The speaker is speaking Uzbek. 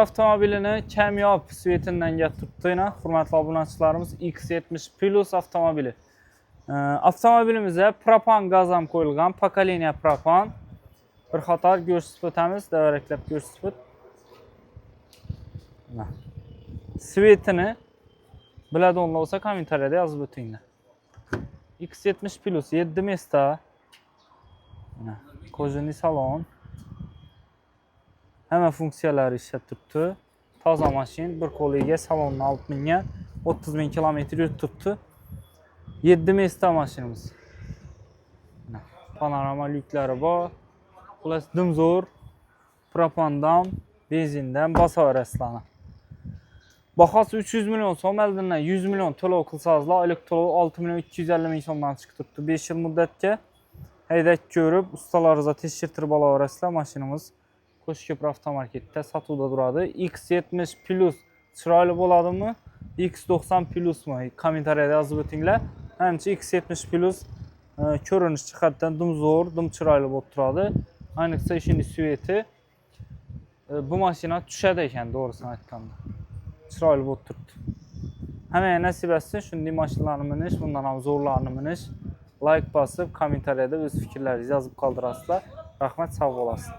avtomobilini kamyob svetinden getirdi yine. Hurmatli obunachilarimiz X70 Plus avtomobili. Avtomobilimize propan gaz ham qo'yilgan, pokoleniya propan. Bir qator ko'rsatib o'tamiz, davraklab ko'rsatib o't. Svetini biladigan bo'lsa kommentariyada yozib o'tinglar. X70 Plus 7 mesta. Kojali salon. Hamma funksiyalari ishlab turibdi. Toza mashin, bir qo'liga salonni olib mingan, 30 000 kilometr yurib turibdi. 7 mesta mashinamiz. Panorama lyuklari bor. Xullas dimzo'r, propandan, benzindan bosaverasizlar. Bahosi 300 million so'm, oldindan 100 million to'lov qilsangizlar, oylik to'lov 6 250 ming so'mdan chiqib turibdi. 5 yil muddatga haydab ko'rib, ustalaringizga tekshirtirib olaverasizlar. Mashinamiz Qo'shko'pir avtomarketda sotuvda turadi. X70 Plus chiroyli bo'ladimi? X90 Plusmi? Kommentariyada yozib o'tinglar. Menimcha X70 Plus ko'rinish jihatdan dimzo'r, dim chiroyli bo'lib turadi. Ayniqsa ishini sveti bu mashina tushadi ekan, to'g'risini aytganda. Chiroyli bo'lib turibdi. Hammaga nasib etsin shunday mashinalarni minish, bundan ham zo'rlarni minish. Like bosib, kommentariyada o'z fikrlaringizni yozib qoldirasizlar. Rahmat, sog' bo'lasiz.